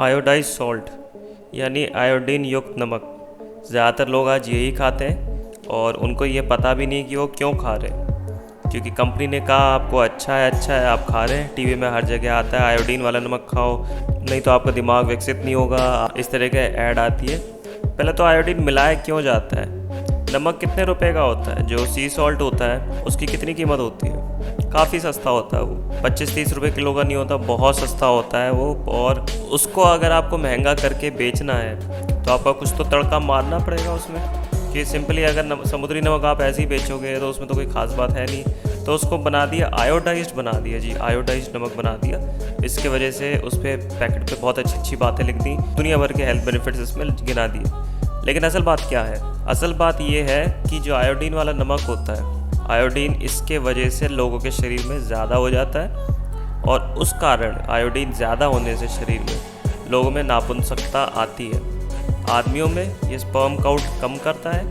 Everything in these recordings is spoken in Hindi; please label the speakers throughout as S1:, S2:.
S1: आयोडाइज सॉल्ट यानी आयोडीन युक्त नमक। ज़्यादातर लोग आज यही खाते हैं और उनको ये पता भी नहीं कि वो क्यों खा रहे हैं, क्योंकि कंपनी ने कहा आपको अच्छा है आप खा रहे हैं। टीवी में हर जगह आता है आयोडीन वाला नमक खाओ, नहीं तो आपका दिमाग विकसित नहीं होगा, इस तरह के ऐड आती है। पहले तो आयोडीन मिलाया क्यों जाता है? नमक कितने रुपए का होता है? जो सी सॉल्ट होता है उसकी कितनी कीमत होती है? काफ़ी सस्ता होता है वो, 25-30 रुपये किलो का नहीं होता, बहुत सस्ता होता है वो। और उसको अगर आपको महंगा करके बेचना है तो आपका कुछ तो तड़का मारना पड़ेगा उसमें, कि सिंपली अगर समुद्री नमक आप ऐसे ही बेचोगे तो उसमें तो कोई ख़ास बात है नहीं। तो उसको बना दिया आयोडाइज्ड, बना दिया जी, आयोडाइज्ड नमक बना दिया। इसके वजह से उस पर पैकेट पे बहुत अच्छी अच्छी बातें लिख दी, दुनिया भर के हेल्थ बेनिफिट्स इसमें गिना दिए। लेकिन असल बात क्या है? असल बात ये है कि जो आयोडीन वाला नमक होता है, आयोडीन इसके वजह से लोगों के शरीर में ज़्यादा हो जाता है और उस कारण आयोडीन ज़्यादा होने से शरीर में लोगों में नापुंसकता आती है। आदमियों में ये स्पर्म काउंट कम करता है,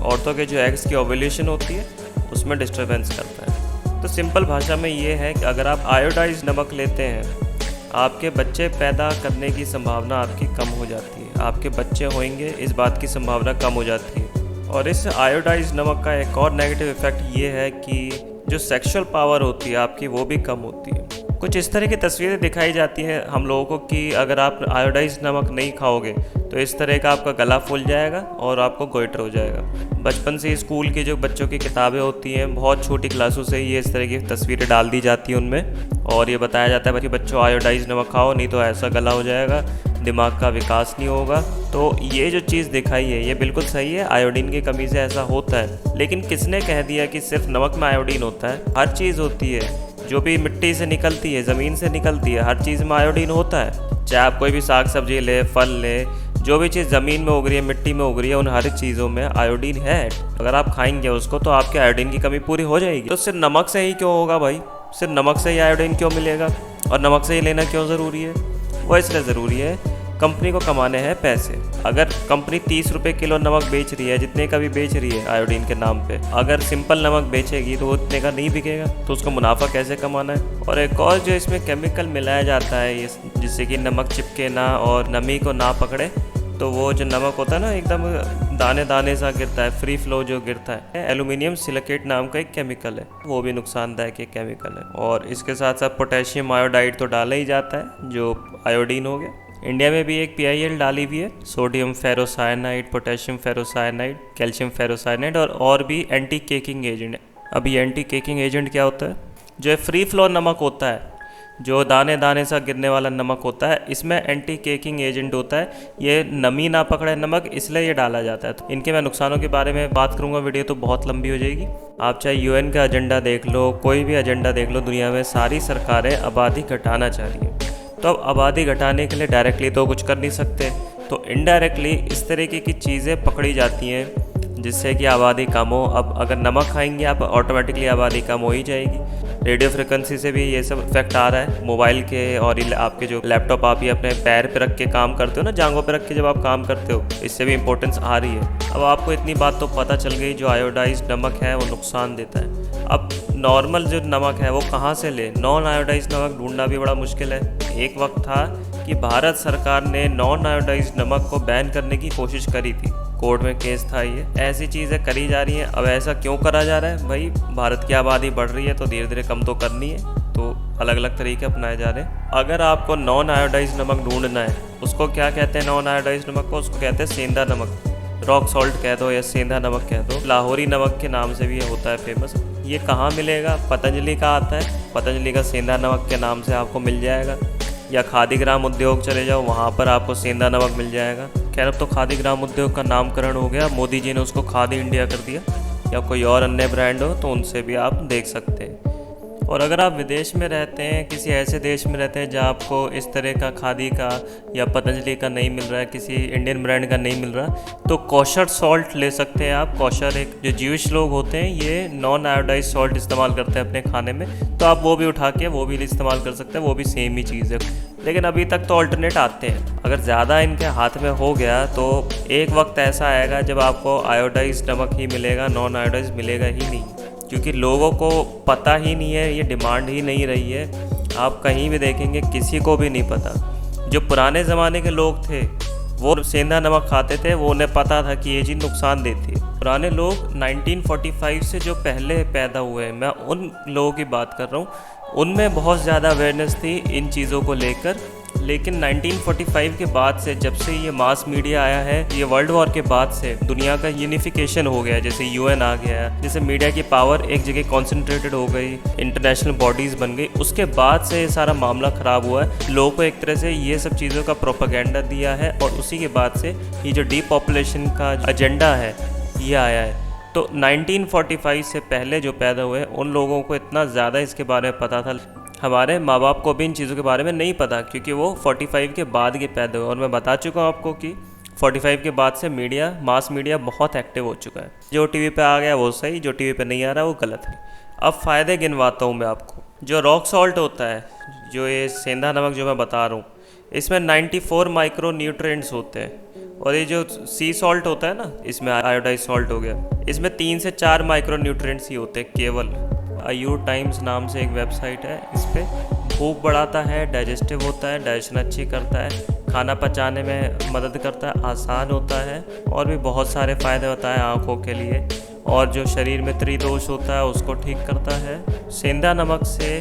S1: औरतों के जो एग्स की ओव्यूलेशन होती है उसमें डिस्टर्बेंस करता है। तो सिंपल भाषा में ये है कि अगर आप आयोडाइज्ड नमक लेते हैं, आपके बच्चे पैदा करने की संभावना आपकी कम हो जाती है, आपके बच्चे होंगे इस बात की संभावना कम हो जाती है। और इस आयोडाइज्ड नमक का एक और नेगेटिव इफेक्ट ये है कि जो सेक्सुअल पावर होती है आपकी वो भी कम होती है। कुछ इस तरह की तस्वीरें दिखाई जाती हैं हम लोगों को कि अगर आप आयोडाइज्ड नमक नहीं खाओगे तो इस तरह का आपका गला फूल जाएगा और आपको गोइटर हो जाएगा। बचपन से स्कूल की जो बच्चों की किताबें होती हैं, बहुत छोटी क्लासों से ये इस तरह की तस्वीरें डाल दी जाती हैं उनमें, और ये बताया जाता है कि बच्चों आयोडाइज्ड नमक खाओ नहीं तो ऐसा गला हो जाएगा, दिमाग का विकास नहीं होगा। तो ये जो चीज़ दिखाई है ये बिल्कुल सही है, आयोडीन की कमी से ऐसा होता है। लेकिन किसने कह दिया कि सिर्फ नमक में आयोडीन होता है? हर चीज़ होती है, जो भी मिट्टी से निकलती है, ज़मीन से निकलती है, हर चीज़ में आयोडीन होता है। चाहे आप कोई भी साग सब्जी ले, फल ले, जो भी चीज़ ज़मीन में उग रही है, मिट्टी में उग रही है, उन हर चीज़ों में आयोडीन है। अगर आप खाएंगे उसको तो आपके आयोडीन की कमी पूरी हो जाएगी। तो सिर्फ नमक से ही क्यों होगा भाई? सिर्फ नमक से ही आयोडीन क्यों मिलेगा और नमक से ही लेना क्यों ज़रूरी है? वो इसलिए ज़रूरी है, कंपनी को कमाने हैं पैसे। अगर कंपनी 30 रुपये किलो नमक बेच रही है, जितने का भी बेच रही है आयोडीन के नाम पे, अगर सिंपल नमक बेचेगी तो वो इतने का नहीं बिकेगा, तो उसको मुनाफा कैसे कमाना है? और एक और जो इसमें केमिकल मिलाया जाता है जिससे कि नमक चिपके ना और नमी को ना पकड़े, तो वो जो नमक होता है ना एकदम दाने दाने सा गिरता है, फ्री फ्लो जो गिरता है, एल्यूमिनियम सिलिकेट नाम का एक केमिकल है, वो भी नुकसानदायक एक केमिकल है। और इसके साथ साथ पोटेशियम आयोडाइड तो डाला ही जाता है जो आयोडीन हो गया। इंडिया में भी एक PIL डाली हुई है, sodium ferrocyanide, potassium ferrocyanide, calcium ferrocyanide और भी एंटी केकिंग एजेंट। अब ये एंटी केकिंग एजेंट क्या होता है? जो फ्री फ्लो नमक होता है, जो दाने दाने सा गिरने वाला नमक होता है, इसमें एंटी केकिंग एजेंट होता है। ये नमी ना पकड़े नमक, इसलिए ये डाला जाता है। तो इनके मैं नुकसानों के बारे में बात करूँगा, वीडियो तो बहुत लंबी हो जाएगी। आप चाहे UN का एजेंडा देख लो, कोई भी एजेंडा देख लो, दुनिया में सारी सरकारें आबादी घटाना चाह रही हैं। तो अब आबादी घटाने के लिए डायरेक्टली तो कुछ कर नहीं सकते, तो इनडायरेक्टली इस तरीके की चीज़ें पकड़ी जाती हैं जिससे कि आबादी कम हो। अब अगर नमक खाएंगे आप, ऑटोमेटिकली आबादी कम हो ही जाएगी। रेडियो फ्रिक्वेंसी से भी ये सब इफेक्ट आ रहा है, मोबाइल के और आपके जो लैपटॉप आप ये अपने पैर पे रख के काम करते हो ना, जांघों पे रख के जब आप काम करते हो, इससे भी इंपॉर्टेंस आ रही है। अब आपको इतनी बात तो पता चल गई, जो आयोडाइज्ड नमक है वो नुकसान देता है। अब नॉर्मल जो नमक है वो कहाँ से ले? नॉन आयोडाइज्ड नमक ढूंढना भी बड़ा मुश्किल है। एक वक्त था कि भारत सरकार ने नॉन आयोडाइज्ड नमक को बैन करने की कोशिश करी थी, कोर्ट में केस था। ये ऐसी चीज़ें करी जा रही हैं। अब ऐसा क्यों करा जा रहा है भाई? भारत की आबादी बढ़ रही है तो धीरे धीरे कम तो करनी है, तो अलग अलग तरीके अपनाए जा रहे हैं। अगर आपको नॉन आयोडाइज्ड नमक ढूंढना है, उसको क्या कहते हैं? नॉन आयोडाइज्ड नमक को उसको कहते हैं सेंधा नमक, रॉक सॉल्ट कह दो या सेंधा नमक कह दो, लाहौरी नमक के नाम से भी ये होता है फेमस। ये कहाँ मिलेगा? पतंजलि का आता है, पतंजलि का सेंधा नमक के नाम से आपको मिल जाएगा, या खादी ग्राम उद्योग चले जाओ, वहाँ पर आपको सेंधा नमक मिल जाएगा। खैर अब तो खादी ग्राम उद्योग का नामकरण हो गया, मोदी जी ने उसको खादी इंडिया कर दिया, या कोई और अन्य ब्रांड हो तो उनसे भी आप देख सकते हैं। और अगर आप विदेश में रहते हैं, किसी ऐसे देश में रहते हैं जहाँ आपको इस तरह का खादी का या पतंजलि का नहीं मिल रहा है, किसी इंडियन ब्रांड का नहीं मिल रहा, तो कॉशर सॉल्ट ले सकते हैं आप। कॉशर एक जो ज्यूइश लोग होते हैं ये नॉन आयोडाइज सॉल्ट इस्तेमाल करते हैं अपने खाने में, तो आप वो भी उठा के वो भी इस्तेमाल कर सकते हैं, वो भी सेम ही चीज़ है। लेकिन अभी तक तो अल्टरनेट आते हैं। अगर ज़्यादा इनके हाथ में हो गया तो एक वक्त ऐसा आएगा जब आपको आयोडाइज नमक ही मिलेगा, नॉन आयोडाइज मिलेगा ही नहीं, क्योंकि लोगों को पता ही नहीं है, ये डिमांड ही नहीं रही है। आप कहीं भी देखेंगे किसी को भी नहीं पता। जो पुराने ज़माने के लोग थे वो सेंधा नमक खाते थे, वो उन्हें पता था कि ये चीज़ नुकसान देती है। पुराने लोग 1945 से जो पहले पैदा हुए हैं, मैं उन लोगों की बात कर रहा हूँ, उनमें बहुत ज़्यादा अवेयरनेस थी इन चीज़ों को लेकर। लेकिन 1945 के बाद से, जब से ये मास मीडिया आया है, ये वर्ल्ड वॉर के बाद से दुनिया का यूनिफिकेशन हो गया है। जैसे यूएन आ गया है, जैसे मीडिया की पावर एक जगह कॉन्सेंट्रेटेड हो गई, इंटरनेशनल बॉडीज़ बन गई, उसके बाद से ये सारा मामला ख़राब हुआ है। लोगों को एक तरह से ये सब चीज़ों का प्रोपेगेंडा दिया है और उसी के बाद से ये जो डीपॉपुलेशन का एजेंडा है ये आया है। तो 1945 से पहले जो पैदा हुए उन लोगों को इतना ज़्यादा इसके बारे में पता था। हमारे माँ बाप को भी इन चीज़ों के बारे में नहीं पता, क्योंकि वो 45 के बाद के पैदा हुए। और मैं बता चुका हूँ आपको कि 45 के बाद से मास मीडिया बहुत एक्टिव हो चुका है। जो टीवी पे आ गया वो सही, जो टीवी पे नहीं आ रहा वो गलत है। अब फ़ायदे गिनवाता हूँ मैं आपको। जो रॉक सॉल्ट होता है, जो ये सेंधा नमक जो मैं बता रहा हूँ, इसमें 94 माइक्रो न्यूट्रिएंट्स होते हैं। और ये जो सी सॉल्ट होता है ना, इसमें आयोडाइज सॉल्ट हो गया, इसमें 3 से 4 माइक्रो न्यूट्रिएंट्स ही होते हैं केवल। आयु टाइम्स नाम से एक वेबसाइट है, इस पर भूख बढ़ाता है, डाइजेस्टिव होता है, डाइजेशन अच्छी करता है, खाना पचाने में मदद करता है, आसान होता है और भी बहुत सारे फ़ायदे होता है आँखों के लिए। और जो शरीर में त्रिदोष होता है उसको ठीक करता है। सेंधा नमक से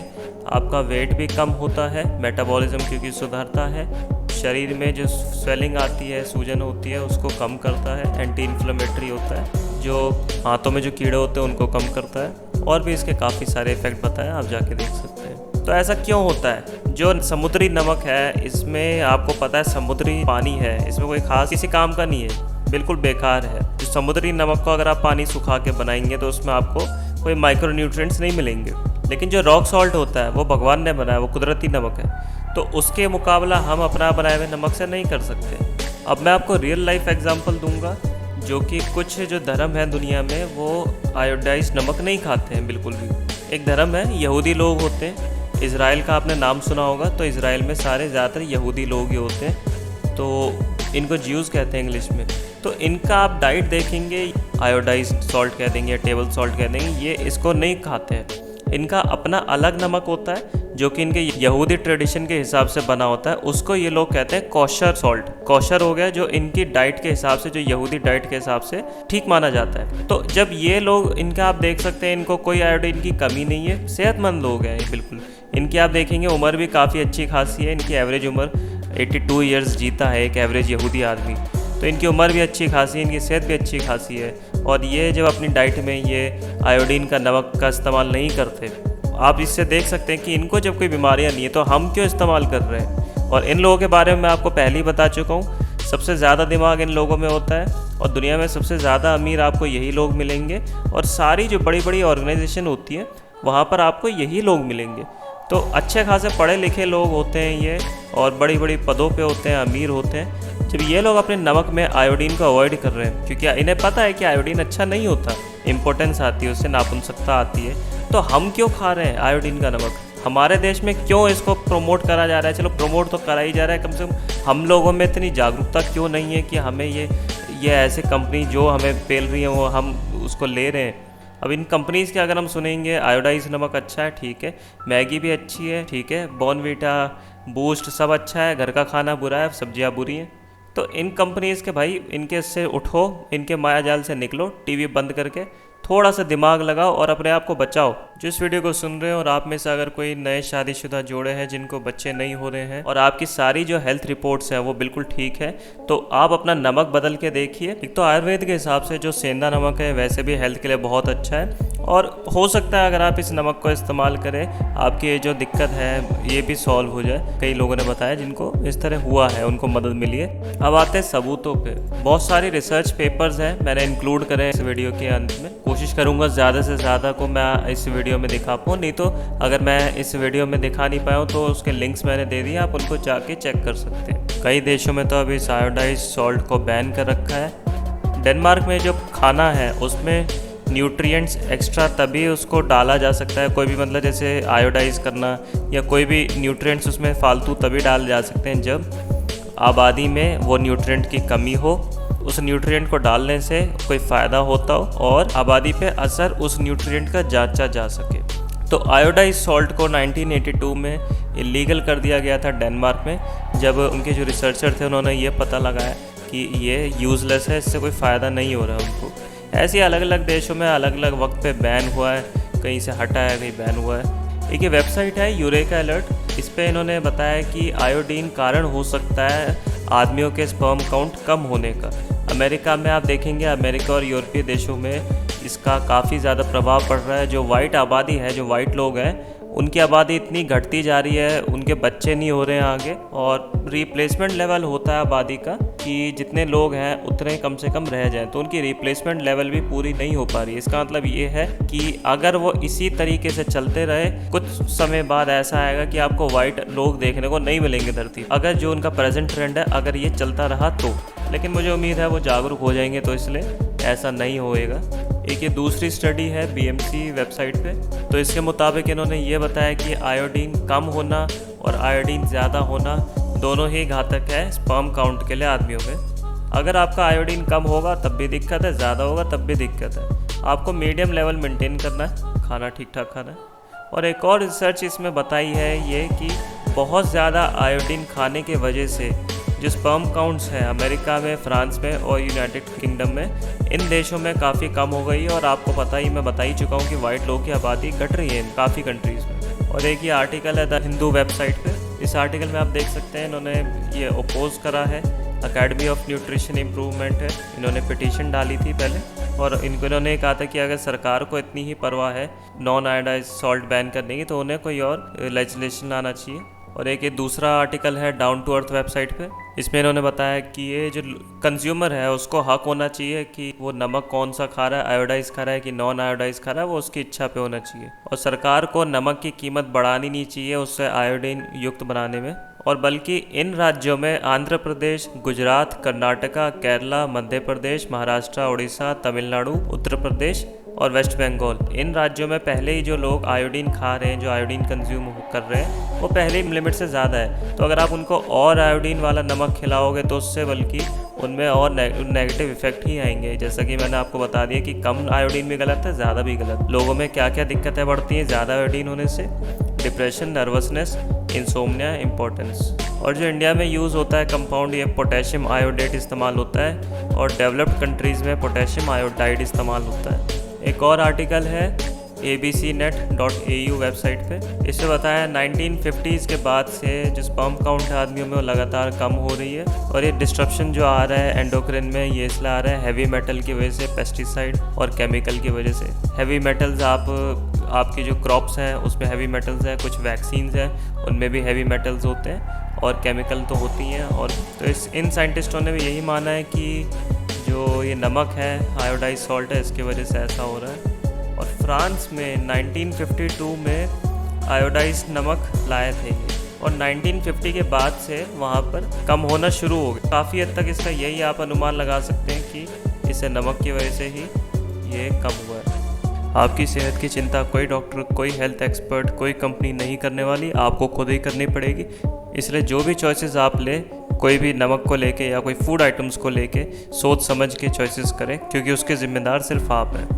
S1: आपका वेट भी कम होता है, मेटाबॉलिज्म क्योंकि सुधरता है, शरीर में जो स्वेलिंग आती है, सूजन होती है, उसको कम करता है, एंटी इन्फ्लेमेटरी होता है, जो हाथों में जो कीड़े होते हैं उनको कम करता है। और भी इसके काफ़ी सारे इफ़ेक्ट बताए, आप जाके देख सकते हैं। तो ऐसा क्यों होता है? जो समुद्री नमक है, इसमें आपको पता है समुद्री पानी है, इसमें कोई ख़ास किसी काम का नहीं है, बिल्कुल बेकार है। जो समुद्री नमक को अगर आप पानी सुखा के बनाएंगे तो उसमें आपको कोई माइक्रो न्यूट्रिएंट्स नहीं मिलेंगे। लेकिन जो रॉक सॉल्ट होता है वो भगवान ने बनाया, वो कुदरती नमक है, तो उसके मुकाबला हम अपना बनाए हुए नमक से नहीं कर सकते। अब मैं आपको रियल लाइफ एग्जांपल दूंगा, जो कि कुछ जो धर्म है दुनिया में वो आयोडाइज नमक नहीं खाते हैं बिल्कुल भी। एक धर्म है, यहूदी लोग होते हैं, इज़राइल का आपने नाम सुना होगा, तो इज़राइल में सारे ज़्यादातर यहूदी लोग ही होते हैं, तो इनको ज्यूज़ कहते हैं इंग्लिश में। तो इनका आप डाइट देखेंगे, आयोडाइज सॉल्ट कह देंगे, टेबल सॉल्ट कह देंगे, ये इसको नहीं खाते हैं। इनका अपना अलग नमक होता है जो कि इनके यहूदी ट्रेडिशन के हिसाब से बना होता है, उसको ये लोग कहते हैं कॉशर सॉल्ट। कॉशर हो गया जो इनकी डाइट के हिसाब से, जो यहूदी डाइट के हिसाब से ठीक माना जाता है। तो जब ये लोग, इनका आप देख सकते हैं, इनको कोई आयोडीन की कमी नहीं है, सेहतमंद लोग हैं ये बिल्कुल। इनकी आप देखेंगे उम्र भी काफ़ी अच्छी खासी है, इनकी एवरेज उम्र 82 ईयर्स जीता है एक एवरेज यहूदी आदमी। तो इनकी उम्र भी अच्छी खासी है, इनकी सेहत भी अच्छी खासी है। और ये जब अपनी डाइट में ये आयोडीन का नमक का इस्तेमाल नहीं करते, आप इससे देख सकते हैं कि इनको जब कोई बीमारियां नहीं है तो हम क्यों इस्तेमाल कर रहे हैं। और इन लोगों के बारे में मैं आपको पहले ही बता चुका हूँ, सबसे ज़्यादा दिमाग इन लोगों में होता है और दुनिया में सबसे ज़्यादा अमीर आपको यही लोग मिलेंगे। और सारी जो बड़ी बड़ी ऑर्गेनाइजेशन होती है वहाँ पर आपको यही लोग मिलेंगे। तो अच्छे खासे पढ़े लिखे लोग होते हैं ये, और बड़ी बड़ी पदों पे होते हैं, अमीर होते हैं। जब ये लोग अपने नमक में आयोडीन को अवॉइड कर रहे हैं, क्योंकि इन्हें पता है कि आयोडीन अच्छा नहीं होता, इम्पोर्टेंस आती है उससे, नापुंसकता आती है, तो हम क्यों खा रहे हैं आयोडीन का नमक? हमारे देश में क्यों इसको प्रमोट करा जा रहा है? चलो प्रमोट तो करा ही जा रहा है, कम से कम हम लोगों में इतनी जागरूकता क्यों नहीं है कि हमें ये ऐसे कंपनी जो हमें पेल रही है वो हम उसको ले रहे हैं। अब इन कंपनीज़ के अगर हम सुनेंगे, आयोडाइज नमक अच्छा है, ठीक है, मैगी भी अच्छी है, ठीक है, बॉर्नवीटा, बूस्ट सब अच्छा है, घर का खाना बुरा है, सब्जियां बुरी हैं, तो इन कंपनीज़ के भाई, इनके से उठो, इनके माया जाल से निकलो, टीवी बंद करके थोड़ा सा दिमाग लगाओ और अपने आप को बचाओ। जो इस वीडियो को सुन रहे हैं और आप में से अगर कोई नए शादीशुदा जोड़े हैं जिनको बच्चे नहीं हो रहे हैं और आपकी सारी जो हेल्थ रिपोर्ट्स हैं वो बिल्कुल ठीक है, तो आप अपना नमक बदल के देखिए। एक तो आयुर्वेद के हिसाब से जो सेंधा नमक है वैसे भी हेल्थ के लिए बहुत अच्छा है, और हो सकता है अगर आप इस नमक को इस्तेमाल करें आपकी ये जो दिक्कत है ये भी सॉल्व हो जाए। कई लोगों ने बताया जिनको इस तरह हुआ है, उनको मदद मिली है। अब आते हैं सबूतों पे। बहुत सारी रिसर्च पेपर्स हैं, मैंने इंक्लूड करे इस वीडियो के अंत में। कोशिश करूंगा ज़्यादा से ज़्यादा को मैं इस वीडियो में दिखा पाऊँ, नहीं तो अगर मैं इस वीडियो में दिखा नहीं पाया तो उसके लिंक्स मैंने दे दिए, आप उनको जाके चेक कर सकते हैं। कई देशों में तो अभी इस आयोडाइज सॉल्ट को बैन कर रखा है। डेनमार्क में जो खाना है उसमें न्यूट्रिएंट्स एक्स्ट्रा तभी उसको डाला जा सकता है, कोई भी मतलब जैसे आयोडाइज करना या कोई भी न्यूट्रिएंट्स उसमें फालतू तभी डाले जा सकते हैं जब आबादी में वो न्यूट्रिएंट की कमी हो, उस न्यूट्रिएंट को डालने से कोई फ़ायदा होता हो और आबादी पे असर उस न्यूट्रिएंट का जांचा जा सके। तो आयोडाइज सॉल्ट को 1982 में इलीगल कर दिया गया था डेनमार्क में, जब उनके जो रिसर्चर थे उन्होंने ये पता लगाया कि ये यूज़लेस है, इससे कोई फ़ायदा नहीं हो रहा है उनको। ऐसे अलग अलग देशों में अलग अलग वक्त पे बैन हुआ है, कहीं से हटा है, कहीं बैन हुआ है। एक ये वेबसाइट है यूरेका अलर्ट, इस पर इन्होंने बताया कि आयोडीन कारण हो सकता है आदमियों के स्पर्म काउंट कम होने का। अमेरिका में आप देखेंगे, अमेरिका और यूरोपीय देशों में इसका काफ़ी ज़्यादा प्रभाव पड़ रहा है। जो वाइट आबादी है, जो वाइट लोग हैं, उनकी आबादी इतनी घटती जा रही है, उनके बच्चे नहीं हो रहे हैं आगे, और रिप्लेसमेंट लेवल होता है आबादी का कि जितने लोग हैं उतने कम से कम रह जाएं, तो उनकी रिप्लेसमेंट लेवल भी पूरी नहीं हो पा रही है। इसका मतलब ये है कि अगर वो इसी तरीके से चलते रहे, कुछ समय बाद ऐसा आएगा कि आपको वाइट लोग देखने को नहीं मिलेंगे धरती, अगर जो उनका प्रेजेंट ट्रेंड है अगर ये चलता रहा तो। लेकिन मुझे उम्मीद है वो जागरूक हो जाएंगे, तो इसलिए ऐसा नहीं होएगा। एक ये दूसरी स्टडी है बीएमसी वेबसाइट पे, तो इसके मुताबिक इन्होंने ये बताया कि आयोडीन कम होना और आयोडीन ज़्यादा होना दोनों ही घातक है स्पर्म काउंट के लिए आदमियों में। अगर आपका आयोडीन कम होगा तब भी दिक्कत है, ज़्यादा होगा तब भी दिक्कत है। आपको मीडियम लेवल मेंटेन करना है, खाना ठीक ठाक खाना है। और एक और रिसर्च इसमें बताई है ये कि बहुत ज़्यादा आयोडीन खाने की वजह से जो स्पर्म काउंट्स हैं अमेरिका में, फ्रांस में और यूनाइटेड किंगडम में, इन देशों में काफ़ी कम हो गई है। और आपको पता ही, मैं बता ही चुका हूँ कि वाइट लोगों की आबादी घट रही है काफ़ी कंट्रीज़ में। और एक ये आर्टिकल है द हिंदू वेबसाइट पे, इस आर्टिकल में आप देख सकते हैं इन्होंने ये अपोज करा है, अकेडमी ऑफ न्यूट्रिशन इम्प्रूवमेंट है, इन्होंने पिटीशन डाली थी पहले, और इन्होंने कहा था कि अगर सरकार को इतनी ही परवाह है नॉन आयोडाइज सॉल्ट बैन करने की, तो उन्हें कोई और लेजिस्लेशन लाना चाहिए। और एक ये दूसरा आर्टिकल है डाउन टू अर्थ वेबसाइट पे, इसमें इन्होंने बताया कि ये जो कंज्यूमर है उसको हक होना चाहिए कि वो नमक कौन सा खा रहा है, आयोडाइज खा रहा है कि नॉन आयोडाइज खा रहा है, वो उसकी इच्छा पे होना चाहिए। और सरकार को नमक की कीमत बढ़ानी नहीं चाहिए उससे आयोडीन युक्त बनाने में, और बल्कि इन राज्यों में आंध्र प्रदेश, गुजरात, कर्नाटका, केरला, मध्य प्रदेश, महाराष्ट्र, उड़ीसा, तमिलनाडु, उत्तर प्रदेश और वेस्ट बंगाल, इन राज्यों में पहले ही जो लोग आयोडीन खा रहे हैं, जो आयोडीन कंज्यूम कर रहे हैं, वो पहले ही लिमिट से ज़्यादा है। तो अगर आप उनको और आयोडीन वाला नमक खिलाओगे तो उससे बल्कि उनमें और नेगेटिव इफेक्ट ही आएंगे। जैसा कि मैंने आपको बता दिया कि कम आयोडीन भी गलत है, ज़्यादा भी गलत। लोगों में क्या क्या दिक्कतें बढ़ती हैं ज़्यादा आयोडीन होने से? Depression, nervousness, insomnia, importance. और जो इंडिया में यूज़ होता है कंपाउंड, ये पोटेशियम आयोडेट इस्तेमाल होता है, और डेवलप्ड कंट्रीज़ में पोटेशियम आयोडाइड इस्तेमाल होता है। एक और आर्टिकल है abcnet.au वेबसाइट पे, इससे बताया 1950s के बाद से जो स्पर्म काउंट है आदमियों में वो लगातार कम हो रही है। और ये डिस्ट्रप्शन जो आ रहा है एंडोक्रिन में, ये इसलिए आ रहा है हैवी मेटल की वजह से, पेस्टिसाइड और केमिकल की वजह से। हैवी मेटल्स आपकी जो क्रॉप्स हैं उसमें हैवी मेटल्स हैं, कुछ वैक्सीन्स हैं उनमें भी हैवी मेटल्स होते हैं, और केमिकल तो होती हैं। और तो इन साइंटिस्टों ने भी यही माना है कि जो ये नमक है, आयोडाइज सॉल्ट है, इसकी वजह से ऐसा हो रहा है। और फ्रांस में 1952 में आयोडाइज नमक लाए थे ये, और 1950 के बाद से वहाँ पर कम होना शुरू हो गया। काफ़ी हद तक इसका यही आप अनुमान लगा सकते हैं कि इसे नमक की वजह से ही ये कम हुआ है। आपकी सेहत की चिंता कोई डॉक्टर, कोई हेल्थ एक्सपर्ट, कोई कंपनी नहीं करने वाली, आपको खुद ही करनी पड़ेगी। इसलिए जो भी चॉइसेस आप लें, कोई भी नमक को लेके या कोई फूड आइटम्स को लेके सोच समझ के चॉइसेस करें, क्योंकि उसके ज़िम्मेदार सिर्फ आप हैं।